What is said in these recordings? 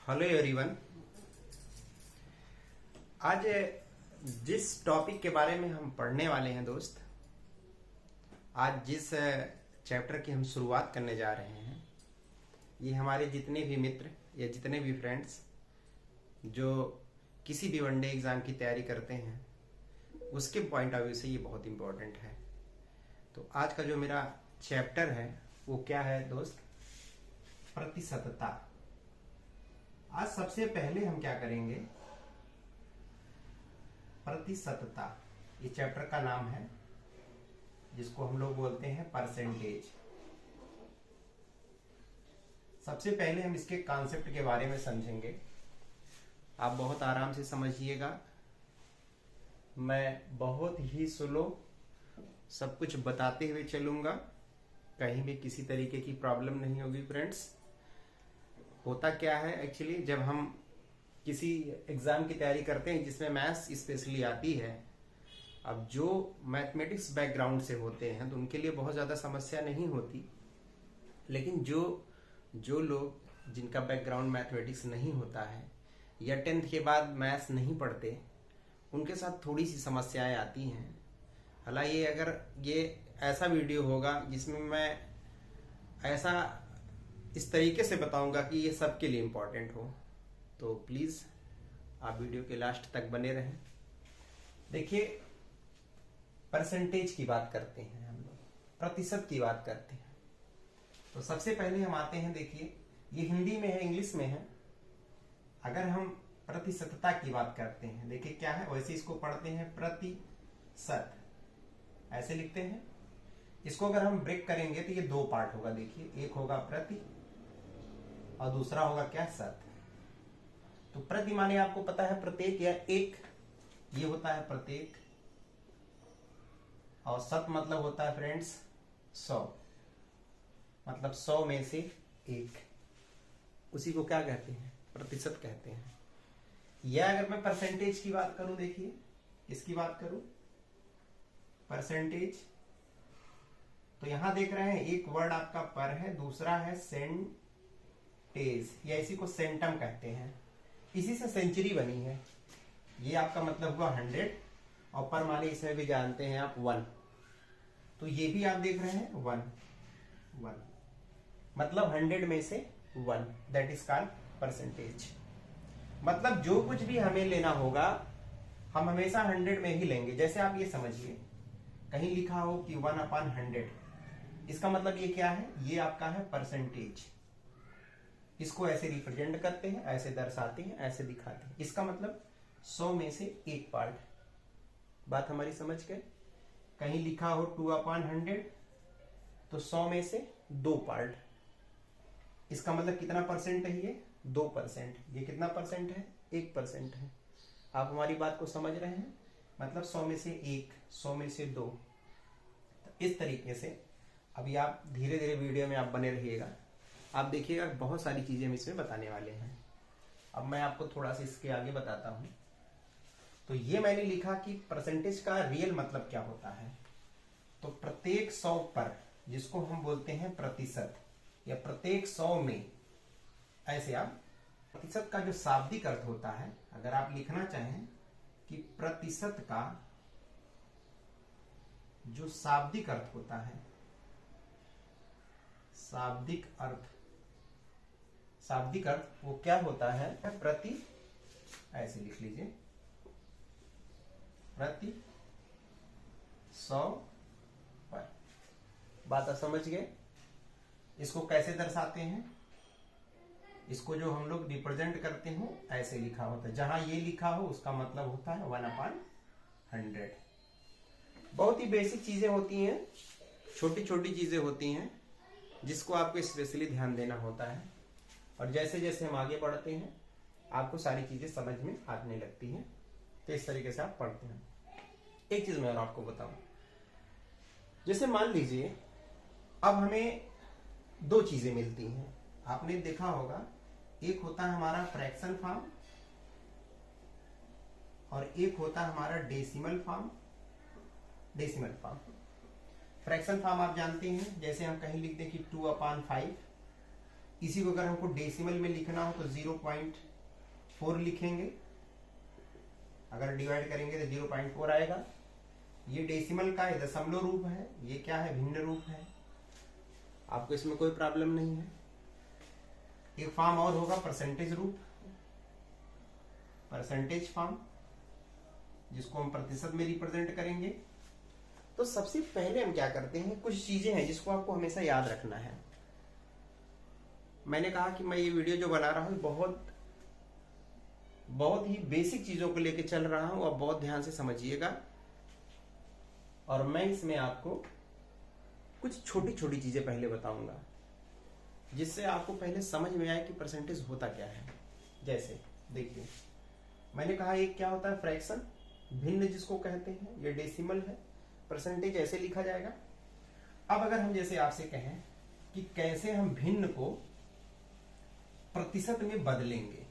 Hello everyone. आज जिस topic के बारे में हम पढ़ने वाले हैं दोस्त, आज जिस चैप्टर की हम शुरुआत करने जा रहे हैं, ये हमारे जितने भी मित्र या जितने भी फ्रेंड्स जो किसी भी वनडे एग्ज़ाम की तैयारी करते हैं, उसके पॉइंट ऑफ व्यू से ये बहुत इम्पोर्टेंट है। तो आज का जो मेरा चैप्टर है वो क्या है दोस्त? प्रतिशतता। आज सबसे पहले हम क्या करेंगे? प्रतिशतता। ये चैप्टर का नाम है, जिसको हम लोग बोलते हैं परसेंटेज। सबसे पहले हम इसके कॉन्सेप्ट के बारे में समझेंगे। आप बहुत आराम से समझिएगा, मैं बहुत ही स्लो सब कुछ बताते हुए चलूंगा, कहीं भी किसी तरीके की प्रॉब्लम नहीं होगी फ्रेंड्स। होता क्या है एक्चुअली, जब हम किसी एग्जाम की तैयारी करते हैं जिसमें मैथ्स स्पेशली आती है, अब जो मैथमेटिक्स बैकग्राउंड से होते हैं तो उनके लिए बहुत ज़्यादा समस्या नहीं होती, लेकिन जो लोग जिनका बैकग्राउंड मैथमेटिक्स नहीं होता है या 10th के बाद मैथ्स नहीं पढ़ते, उनके साथ थोड़ी सी समस्याएं आती हैं। हालांकि अगर ये ऐसा वीडियो होगा जिसमें मैं ऐसा इस तरीके से बताऊंगा कि ये सबके लिए इम्पोर्टेंट हो, तो प्लीज़ आप वीडियो के लास्ट तक बने रहें। देखिए, परसेंटेज की बात करते हैं हम लोग, प्रतिशत की बात करते हैं। तो सबसे पहले हम आते हैं, देखिए ये हिंदी में है, इंग्लिश में है। अगर हम प्रतिशतता की बात करते हैं, देखिए क्या है, वैसे इसको पढ़ते हैं प्रतिशत, ऐसे लिखते हैं। इसको अगर हम ब्रेक करेंगे तो ये दो पार्ट होगा। देखिए, एक होगा प्रति और दूसरा होगा क्या? सत। तो प्रति माने आपको पता है प्रत्येक या एक, ये होता है प्रत्येक, और सत मतलब होता है फ्रेंड्स 100, मतलब 100 में से एक। उसी को क्या कहते हैं? प्रतिशत कहते हैं। या अगर मैं परसेंटेज की बात करूं, देखिए इसकी बात करूं परसेंटेज, तो यहां देख रहे हैं एक वर्ड आपका पर है, दूसरा है सेंटेज, या इसी को सेंटम कहते हैं। इसी से सेंचुरी बनी है। ये आपका मतलब हुआ 100, और पर माने इसमें भी जानते हैं आप 1, तो ये भी आप देख रहे हैं 1 मतलब 100 में से 1, दैट इज कॉल्ड परसेंटेज। मतलब जो कुछ भी हमें लेना होगा हम हमेशा 100 में ही लेंगे। जैसे आप ये समझिए, कहीं लिखा हो कि 1/100, इसका मतलब ये क्या है? ये आपका है परसेंटेज। इसको ऐसे रिप्रेजेंट करते हैं, ऐसे दर्शाते हैं, ऐसे दिखाते हैं। इसका मतलब 100 में से एक पार्ट। बात हमारी समझ गए? कहीं लिखा हो 2/100, तो 100 में से 2 पार्ट। इसका मतलब कितना परसेंट है? ये 2%। ये कितना परसेंट है? 1% है। आप हमारी बात को समझ रहे हैं? मतलब 100 में से 1, 100 में से 2। तो इस तरीके से अभी आप धीरे धीरे वीडियो में आप बने रहिएगा, आप देखिएगा बहुत सारी चीजें हम इसमें बताने वाले हैं। अब मैं आपको थोड़ा सा इसके आगे बताता हूं। तो ये मैंने लिखा कि परसेंटेज का रियल मतलब क्या होता है। तो प्रत्येक 100 पर, जिसको हम बोलते हैं प्रतिशत, या प्रत्येक 100 में, ऐसे आप प्रतिशत का जो शाब्दिक अर्थ होता है, अगर आप लिखना चाहें कि प्रतिशत का जो शाब्दिक अर्थ होता है, शाब्दिक अर्थ वो क्या होता है? प्रति, ऐसे लिख लीजिए, प्रति 100 पर। बात आप समझ गए? इसको कैसे दर्शाते हैं? इसको जो हम लोग रिप्रेजेंट करते हो, ऐसे लिखा होता है। जहां ये लिखा हो उसका मतलब होता है 1/100। बहुत ही बेसिक चीजें होती हैं, छोटी छोटी चीजें होती हैं, जिसको आपको स्पेशली ध्यान देना होता है। और जैसे जैसे हम आगे बढ़ते हैं आपको सारी चीजें समझ में आने लगती हैं। तो इस तरीके से आप पढ़ते हैं। एक चीज मैं और आपको बताऊं, जैसे मान लीजिए अब हमें 2 चीजें मिलती हैं। आपने देखा होगा, एक होता है हमारा फ्रैक्शन फॉर्म और एक होता है हमारा डेसिमल फॉर्म। फ्रैक्शन फॉर्म आप जानते हैं, जैसे हम कहीं लिख दें कि 2/5, इसी को अगर हमको डेसिमल में लिखना हो तो 0.4 लिखेंगे, अगर डिवाइड करेंगे तो 0.4 आएगा। ये डेसिमल का है, दशमलव रूप है, ये क्या है, भिन्न रूप है, आपको इसमें कोई प्रॉब्लम नहीं है। एक फॉर्म और होगा परसेंटेज रूप, परसेंटेज फॉर्म, जिसको हम प्रतिशत में रिप्रेजेंट करेंगे। तो सबसे पहले हम क्या करते हैं, कुछ चीजें हैं जिसको आपको हमेशा याद रखना है। मैंने कहा कि मैं ये वीडियो जो बना रहा हूं बहुत ही बेसिक चीजों को लेकर चल रहा हूं, और बहुत ध्यान से समझिएगा। और मैं इसमें आपको कुछ छोटी छोटी चीजें पहले बताऊंगा, जिससे आपको पहले समझ में आए कि परसेंटेज होता क्या है। जैसे देखिए, मैंने कहा एक क्या होता है, फ्रैक्शन, भिन्न जिसको कहते हैं, ये डेसिमल है, परसेंटेज ऐसे लिखा जाएगा। अब अगर हम जैसे आपसे कहें कि कैसे हम भिन्न को प्रतिशत में बदलेंगे,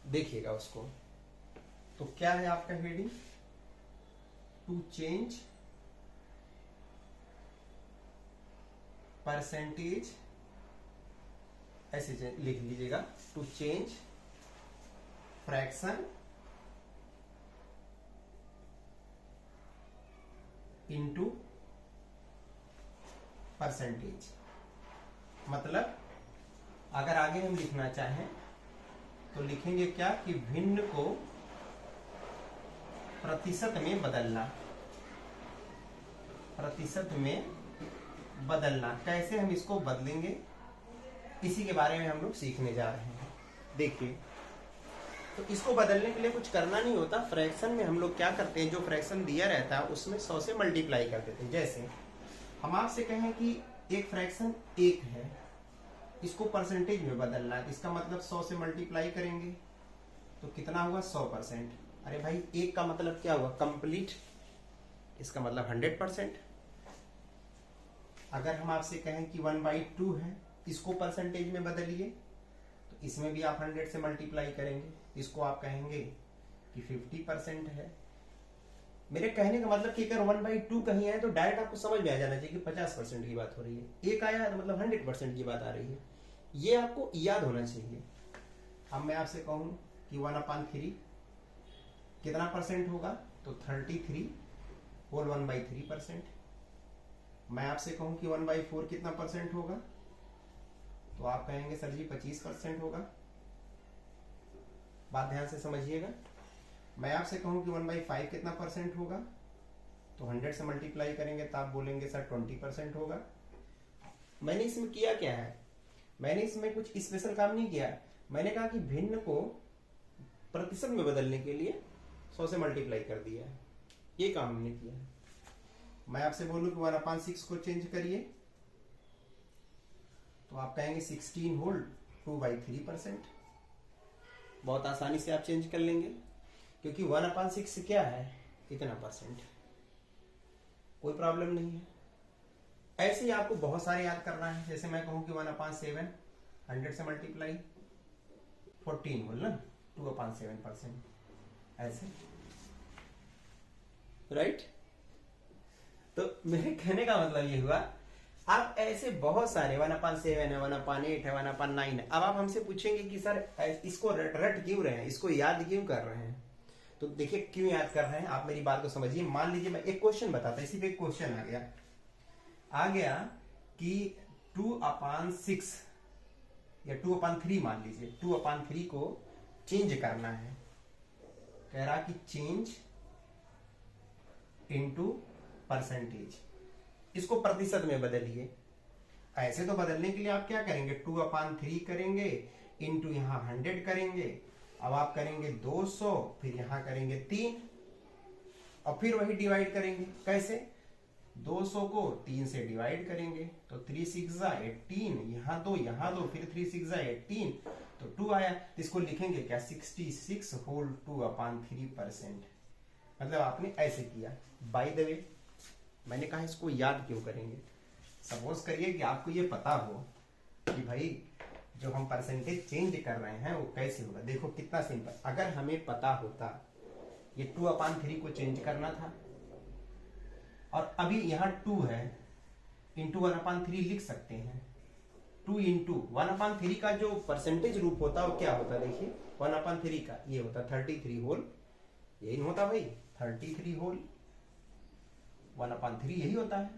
देखिएगा उसको। तो क्या है आपका हेडिंग, टू चेंज परसेंटेज, ऐसे लिख लीजिएगा, to change fraction into percentage. मतलब अगर आगे हम लिखना चाहें तो लिखेंगे क्या कि भिन्न को प्रतिशत में बदलना, प्रतिशत में बदलना। कैसे हम इसको बदलेंगे, इसी के बारे में हम लोग सीखने जा रहे हैं। देखिए, तो इसको बदलने के लिए कुछ करना नहीं होता। फ्रैक्शन में हम लोग क्या करते हैं, जो फ्रैक्शन दिया रहता है उसमें 100 से मल्टीप्लाई कर देते हैं। जैसे हम आपसे कहें कि एक फ्रैक्शन 1 है, इसको परसेंटेज में बदलना है, इसका मतलब 100 से मल्टीप्लाई करेंगे तो कितना हुआ, 100%। अरे भाई, 1 का मतलब क्या हुआ, कंप्लीट, इसका मतलब 100%। अगर हम आपसे कहें कि 1/2 है, इसको परसेंटेज में बदलिए, तो इसमें भी आप 100 से मल्टीप्लाई करेंगे, इसको आप कहेंगे कि 50% है। मेरे कहने का मतलब कि अगर 1/2 कहीं है तो डायरेक्ट आपको समझ में आ जाना चाहिए कि 50% की बात हो रही है। 1 आया है तो मतलब 100% की बात आ रही है, ये आपको याद होना चाहिए। अब मैं आपसे कहूं कि 1/3 कितना परसेंट होगा, तो 33 होल 1/3%। मैं आपसे कहूं कि 1/4 कितना परसेंट होगा, तो आप कहेंगे सर जी 25% होगा। बात ध्यान से समझिएगा। मैं आपसे कहूं कि 1/5 कितना परसेंट होगा, तो 100 से मल्टीप्लाई करेंगे तो आप बोलेंगे सर 20% होगा। मैंने इसमें किया क्या है, मैंने इसमें कुछ स्पेशल काम नहीं किया। मैंने कहा कि भिन्न को प्रतिशत में बदलने के लिए 100 से मल्टीप्लाई कर दिया है, ये काम हमने किया है। मैं आपसे बोलूं कि 1/6 को चेंज करिए, तो आप कहेंगे 16 होल 2/3%। बहुत आसानी से आप चेंज कर लेंगे, क्योंकि 1/6 क्या है, इतना परसेंट, कोई प्रॉब्लम नहीं है। ऐसे ही आपको बहुत सारे याद करना है। जैसे मैं कहूं कि 1/7, 100 से मल्टीप्लाई, 14 होल ना, 2/7%, ऐसे, राइट। तो मेरे कहने का मतलब ये हुआ, आप ऐसे बहुत सारे 1/7 है, 1/8 है, 1/9 है। अब आप हमसे पूछेंगे कि सर इसको रट क्यों रहे हैं, इसको याद क्यों कर रहे हैं। तो देखिए क्यों याद कर रहे हैं, आप मेरी बात को समझिए। मान लीजिए मैं एक क्वेश्चन बताता, इसी पे एक क्वेश्चन आ गया कि 2/6 या 2/3 मान लीजिए, 2/3 को चेंज करना है। कह रहा कि चेंज इनटू परसेंटेज, इसको प्रतिशत में बदलिए। ऐसे तो बदलने के लिए आप क्या करेंगे, 2/3 करेंगे, इंटू यहां 100 करेंगे। अब आप करेंगे 200, फिर यहां करेंगे 3, और फिर वही डिवाइड करेंगे। कैसे, 200 को 3 से डिवाइड करेंगे तो 3 6 18, यहां 2 यहां 2, फिर 3 6 18, तो 2 आया। तो इसको लिखेंगे क्या, 66 होल 2/3%। मतलब आपने ऐसे किया। बाय द वे, मैंने कहा इसको याद क्यों करेंगे। सपोज करिए कि आपको ये पता हो कि भाई जो हम परसेंटेज चेंज कर रहे हैं वो कैसे होगा। देखो कितना सिंपल, अगर हमें पता होता ये 2/3 को चेंज करना था, और अभी यहां 2 है, इंटू 1/3 लिख सकते हैं। 2 इंटू 1/3 का जो परसेंटेज रूप होता है वो क्या होता है, देखिए 1/3 का ये होता है 33 होल, यही होता भाई 33 होल 1/3 यही होता है।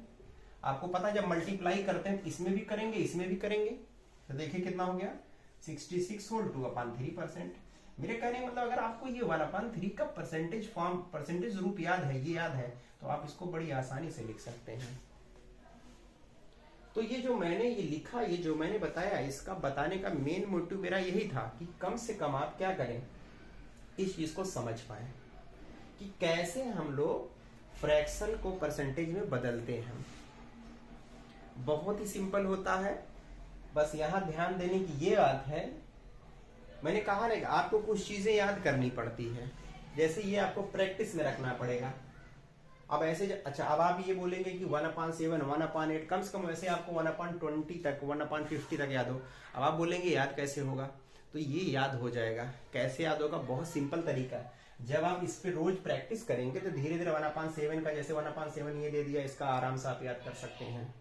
आपको पता है जब मल्टीप्लाई करते हैं इसमें भी करेंगे इसमें भी करेंगे, तो देखिए कितना हो गया 66 होल 2/3%। मेरे कहने का मतलब अगर आपको ये 1/3 का परसेंटेज फॉर्म परसेंटेज रूप याद है, ये याद है, तो आप इसको बड़ी आसानी से लिख सकते हैं। तो ये जो मैंने ये लिखा, ये जो मैंने बताया, इसका बताने का मेन मोटिव मेरा यही था कि कम से कम आप क्या करें, इस चीज को समझ पाए कि कैसे हम लोग फ्रैक्शन को परसेंटेज में बदलते हैं। बहुत ही सिंपल होता है, बस यहां ध्यान देने की ये बात है, मैंने कहा ना आपको कुछ चीजें याद करनी पड़ती है, जैसे ये आपको प्रैक्टिस में रखना पड़ेगा। अब ऐसे अच्छा, अब आप ये बोलेंगे कि 1/7 1/8 कम से कम वैसे आपको 1/20 तक 1/50 तक याद हो। अब आप बोलेंगे याद कैसे होगा, तो ये याद हो जाएगा। कैसे याद होगा, बहुत सिंपल तरीका है। जब आप इस पे रोज प्रैक्टिस करेंगे तो धीरे धीरे 1/7 का, जैसे 1/7 ये दे दिया, इसका आराम से आप याद कर सकते हैं।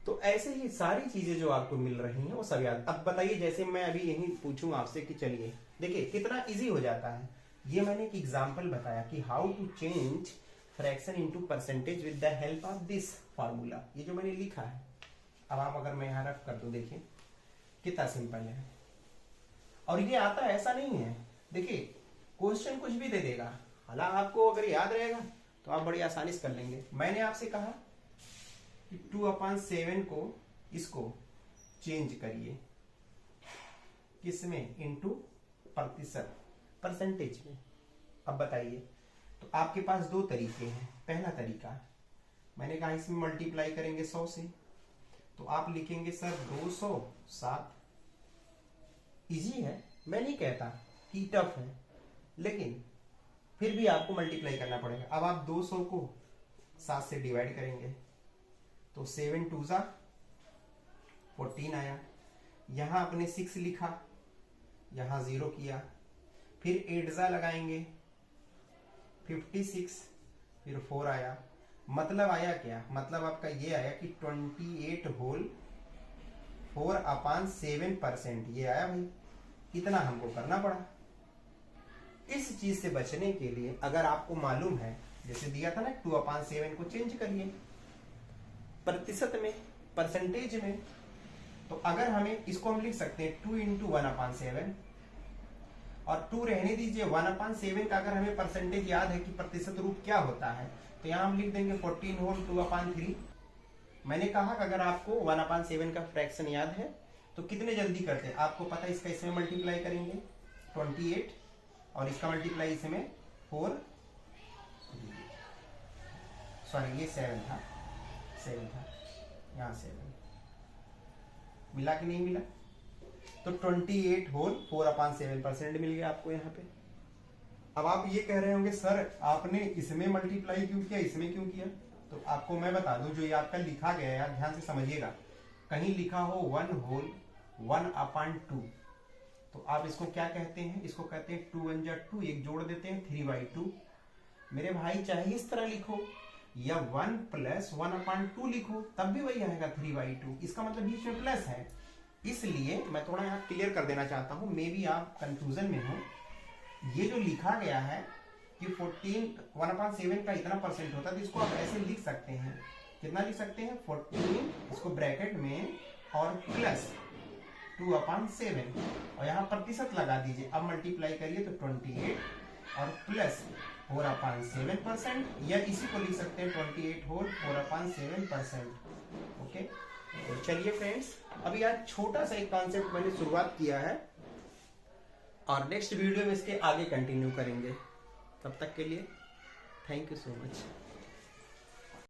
तो ऐसे ही सारी चीजें जो आपको मिल रही हैं वो सब याद। अब बताइए, जैसे मैं अभी यही पूछूं आपसे कि चलिए देखिए कितना इजी हो जाता है। ये मैंने एक एग्जांपल बताया कि how to change fraction into percentage with the help of this formula. ये जो मैंने लिखा है, अब आप अगर मैं यहां रफ कर दूं, देखिए कितना सिंपल है। और ये आता है ऐसा नहीं है, देखिए क्वेश्चन कुछ भी दे देगा, हालांकि आपको अगर याद रहेगा तो आप बड़ी आसानी से कर लेंगे। मैंने आपसे कहा कि 2/7 को इसको चेंज करिए किसमें, इनटू प्रतिशत, परसेंटेज में। अब बताइए, तो आपके पास दो तरीके हैं। पहला तरीका मैंने कहा इसमें मल्टीप्लाई करेंगे 100 से, तो आप लिखेंगे सर 207। इजी है, मैं नहीं कहता कि टफ है, लेकिन फिर भी आपको मल्टीप्लाई करना पड़ेगा। अब आप 200 को 7 से डिवाइड करेंगे तो 7 2 जा 14 आया। यहां आपने 6 लिखा, यहां 0 किया, फिर 8 जा लगाएंगे 56, फिर 4 आया। मतलब आया क्या, मतलब आपका ये आया कि 28 होल 4/7%, ये आया भाई। इतना हमको करना पड़ा। इस चीज से बचने के लिए अगर आपको मालूम है, जैसे दिया था ना 2/7 को चेंज करिए प्रतिशत में, परसेंटेज में, तो अगर हमें इसको हम लिख सकते हैं 2 इंटू 1/7, और 2 रहने दीजिए 1/7 का अगर हमें परसेंटेज याद है कि प्रतिशत रूप क्या होता है, तो यहां हम लिख देंगे 14 होल 2/3। मैंने कहा कि अगर आपको 1/7 का फ्रैक्शन याद है तो कितने जल्दी करते हैं, आपको पता है इसका इसमें मल्टीप्लाई करेंगे 28, और इसका मल्टीप्लाई इसमें 4, सॉरी ये 7 था, यहाँ 7 मिला कि नहीं मिला, तो 28 होल 4/7% मिल गया आपको यहाँ पे। अब आप ये कह रहे होंगे सर आपने इसमें मल्टीप्लाई क्यों किया, इसमें क्यों किया, तो आपको मैं बता दूं, जो ये आपका लिखा गया है यार ध्यान से समझिएगा, कहीं लिखा हो 1 होल 1/2, तो आप इसको क्या कहते हैं, इसको कहते हैं 2 1 जा 2, एक जोड़ देते हैं 3/2। मेरे भाई चाहे इस तरह लिखो या 1 + 1/2 लिखो, तब भी वही आएगा 3/2। इसका मतलब बीच में प्लस है, इसलिए मैं थोड़ा यहाँ क्लियर कर देना चाहता हूँ, मे बी आप कंफ्यूजन में हो। ये जो लिखा गया है कि 1/7 का इतना परसेंट होता है, तो इसको आप ऐसे लिख सकते हैं, कितना लिख सकते हैं 14, इसको ब्रैकेट में और प्लस 2/7, और यहाँ प्रतिशत लगा दीजिए। अब मल्टीप्लाई करिए तो 28 और प्लस 4/7%, या इसी को लिख सकते हैं 28 होल 4/7%। ओके, तो चलिए फ्रेंड्स, अभी आज छोटा सा एक कॉन्सेप्ट मैंने शुरुआत किया है, और नेक्स्ट वीडियो में इसके आगे कंटिन्यू करेंगे। तब तक के लिए थैंक यू सो मच।